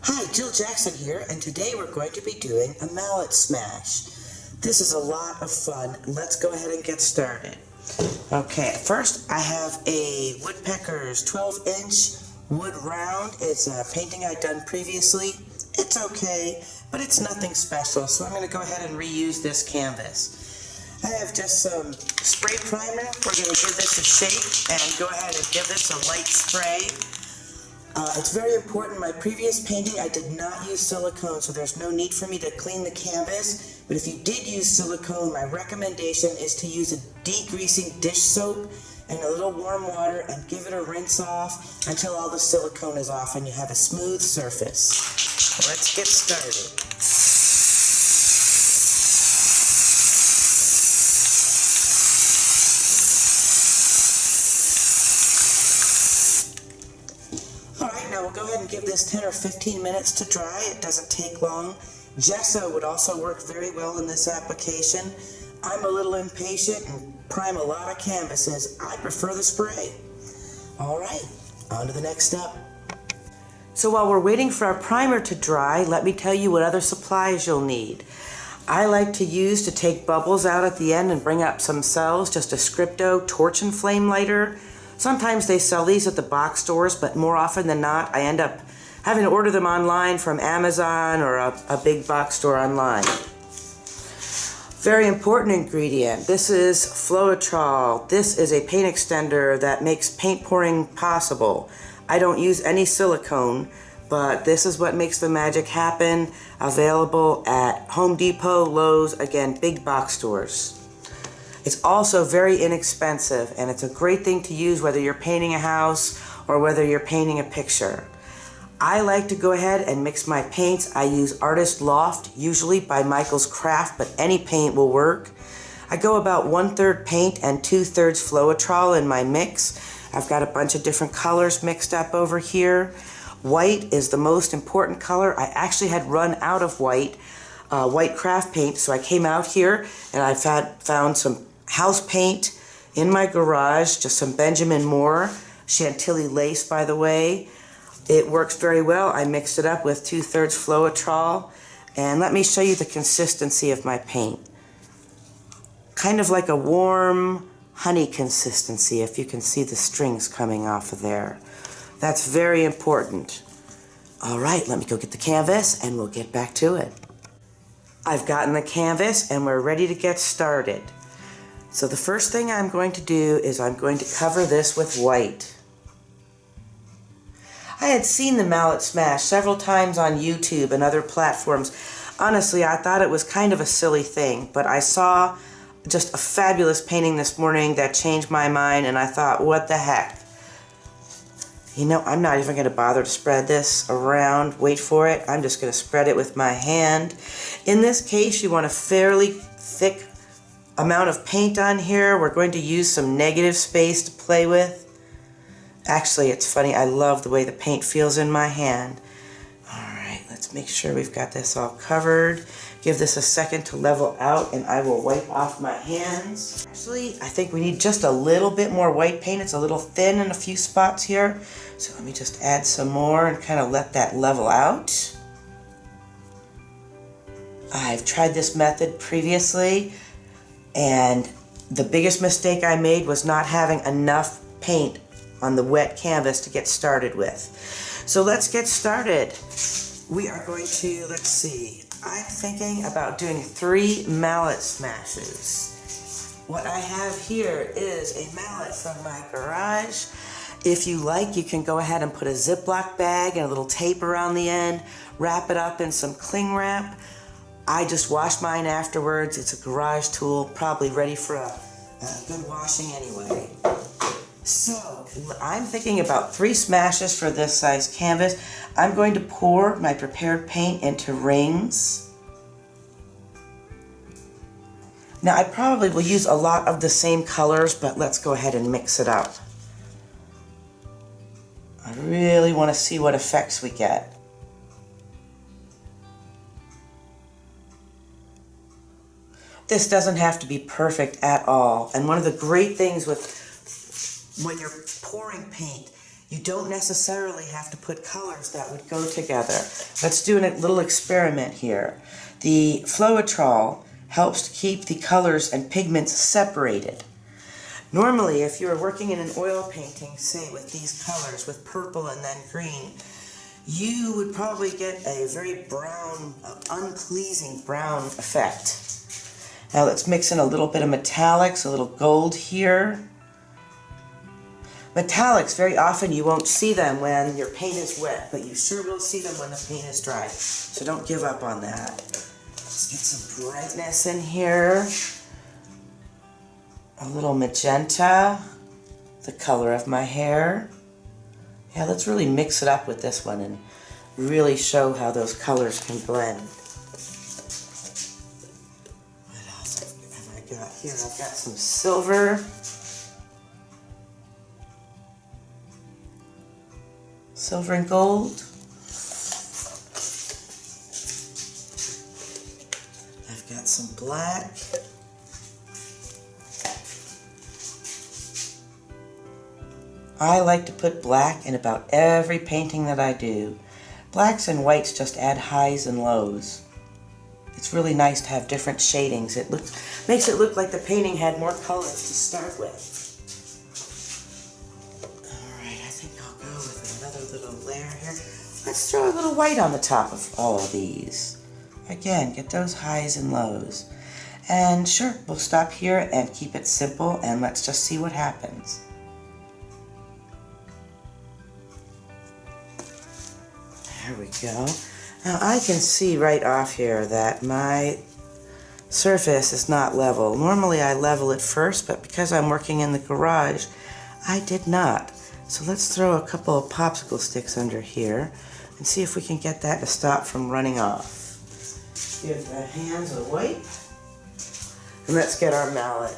Hi, Jill Jackson here, and today we're going to be doing a mallet smash. This is a lot of fun. Let's go ahead and get started. Okay, first I have a Woodpecker's 12-inch wood round. It's a painting I'd done previously. It's okay, but it's nothing special, so I'm going to go ahead and reuse this canvas. I have just some spray primer. We're going to give this a shake and go ahead and give this a light spray. It's very important. My previous painting, I did not use silicone, so there's no need for me to clean the canvas. But if you did use silicone, my recommendation is to use a degreasing dish soap and a little warm water and give it a rinse off until all the silicone is off and you have a smooth surface. Let's get started. Alright, now we'll go ahead and give this 10 or 15 minutes to dry. It doesn't take long. Gesso would also work very well in this application. I'm a little impatient and prime a lot of canvases. I prefer the spray. Alright, on to the next step. So while we're waiting for our primer to dry, let me tell you what other supplies you'll need. I like to use to take bubbles out at the end and bring up some cells, just a Scripto torch and flame lighter. Sometimes they sell these at the box stores, but more often than not, I end up having to order them online from Amazon or a big box store online. Very important ingredient. This is Floetrol. This is a paint extender that makes paint pouring possible. I don't use any silicone, but this is what makes the magic happen. Available at Home Depot, Lowe's, again, big box stores. It's also very inexpensive, and it's a great thing to use whether you're painting a house or whether you're painting a picture. I like to go ahead and mix my paints. I use Artist Loft, usually by Michael's Craft, but any paint will work. I go about 1/3 paint and 2/3 Floetrol in my mix. I've got a bunch of different colors mixed up over here. White is the most important color. I actually had run out of white craft paint, so I came out here and I found some house paint in my garage, just some Benjamin Moore Chantilly lace, by the way. It works very well. I mixed it up with 2/3 Floetrol, and let me show you the consistency of my paint. Kind of like a warm honey consistency, if you can see the strings coming off of there. That's very important. All right, let me go get the canvas and we'll get back to it. I've gotten the canvas and we're ready to get started. So the first thing I'm going to do is I'm going to cover this with white. I had seen the Mallet Smash several times on YouTube and other platforms. Honestly, I thought it was kind of a silly thing, but I saw just a fabulous painting this morning that changed my mind, and I thought, what the heck? You know, I'm not even going to bother to spread this around. Wait for it. I'm just going to spread it with my hand. In this case, you want a fairly thick amount of paint on here. We're going to use some negative space to play with. Actually, it's funny. I love the way the paint feels in my hand. All right, let's make sure we've got this all covered. Give this a second to level out, and I will wipe off my hands. Actually, I think we need just a little bit more white paint. It's a little thin in a few spots here. So let me just add some more and kind of let that level out. I've tried this method previously, and the biggest mistake I made was not having enough paint on the wet canvas to get started with. So let's get started. We are going to, let's see, I'm thinking about doing 3 mallet smashes. What I have here is a mallet from my garage. If you like, you can go ahead and put a Ziploc bag and a little tape around the end, wrap it up in some cling wrap. I just washed mine afterwards. It's a garage tool, probably ready for a good washing anyway. So, I'm thinking about 3 smashes for this size canvas. I'm going to pour my prepared paint into rings. Now, I probably will use a lot of the same colors, but let's go ahead and mix it up. I really want to see what effects we get. This doesn't have to be perfect at all, and one of the great things with when you're pouring paint You don't necessarily have to put colors that would go together. Let's do a little experiment here. The Floetrol helps to keep the colors and pigments separated. Normally, if you were working in an oil painting, say with these colors, with purple and then green, you would probably get a very brown, unpleasing brown effect. Now let's mix in a little bit of metallics, a little gold here. Metallics, very often you won't see them when your paint is wet, but you sure will see them when the paint is dry. So don't give up on that. Let's get some brightness in here. A little magenta, the color of my hair. Yeah, let's really mix it up with this one and really show how those colors can blend. What else have I got here? I've got some silver. Silver and gold. I've got some black. I like to put black in about every painting that I do. Blacks and whites just add highs and lows. It's really nice to have different shadings. It makes it look like the painting had more colors to start with. Alright, I think I'll go with another little layer here. Let's throw a little white on the top of all of these. Again, get those highs and lows. And sure, we'll stop here and keep it simple and let's just see what happens. There we go. Now I can see right off here that my surface is not level. Normally I level it first, but because I'm working in the garage, I did not. So let's throw a couple of popsicle sticks under here and see if we can get that to stop from running off. Give the hands a wipe. And let's get our mallet.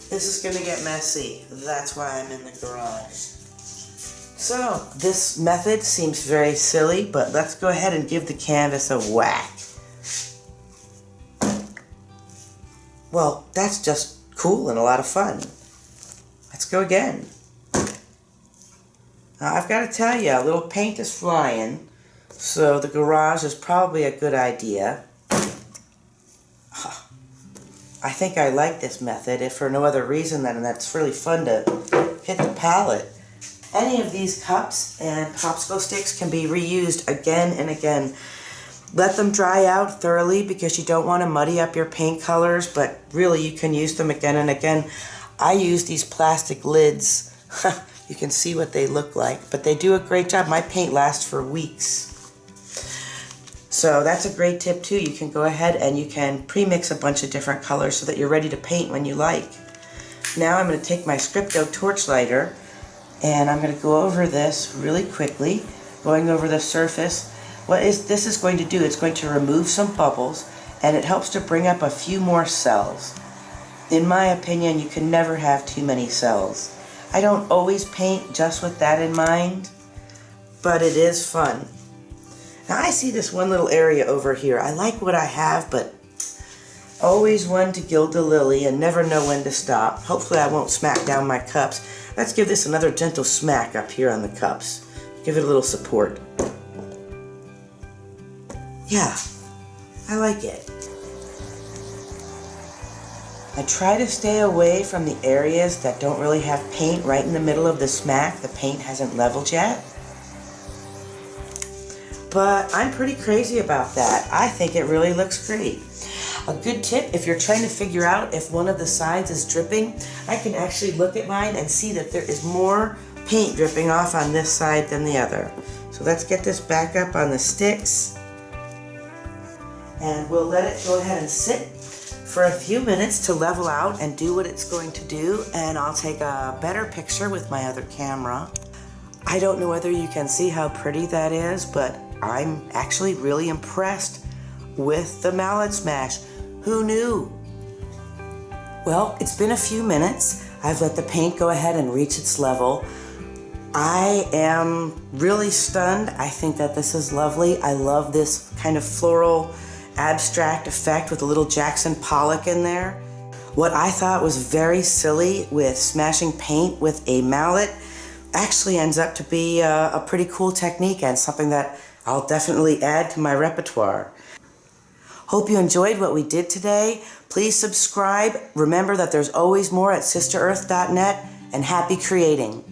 This is going to get messy. That's why I'm in the garage. So, this method seems very silly, but let's go ahead and give the canvas a whack. Well, that's just cool and a lot of fun. Let's go again. Now, I've got to tell you, a little paint is flying, so the garage is probably a good idea. I think I like this method, if for no other reason than that's really fun to hit the palette. Any of these cups and popsicle sticks can be reused again and again. Let them dry out thoroughly because you don't want to muddy up your paint colors, but really you can use them again and again. I use these plastic lids. You can see what they look like, but they do a great job. My paint lasts for weeks. So that's a great tip too. You can go ahead and you can pre-mix a bunch of different colors so that you're ready to paint when you like. Now I'm going to take my Scripto torch lighter and I'm going to go over this really quickly, going over the surface. What this is going to do, it's going to remove some bubbles, and it helps to bring up a few more cells. In my opinion, you can never have too many cells. I don't always paint just with that in mind, but it is fun. Now I see this one little area over here. I like what I have, but always one to gild the lily and never know when to stop. Hopefully I won't smack down my cups. Let's give this another gentle smack up here on the cups. Give it a little support. Yeah, I like it. I try to stay away from the areas that don't really have paint right in the middle of the smack. The paint hasn't leveled yet. But I'm pretty crazy about that. I think it really looks great. A good tip, if you're trying to figure out if one of the sides is dripping, I can actually look at mine and see that there is more paint dripping off on this side than the other. So let's get this back up on the sticks. And we'll let it go ahead and sit for a few minutes to level out and do what it's going to do. And I'll take a better picture with my other camera. I don't know whether you can see how pretty that is, but I'm actually really impressed with the Mallet Smash. Who knew? Well, it's been a few minutes. I've let the paint go ahead and reach its level. I am really stunned. I think that this is lovely. I love this kind of floral abstract effect with a little Jackson Pollock in there. What I thought was very silly with smashing paint with a mallet actually ends up to be a pretty cool technique and something that I'll definitely add to my repertoire. Hope you enjoyed what we did today. Please subscribe. Remember that there's always more at sisterearth.net, and happy creating.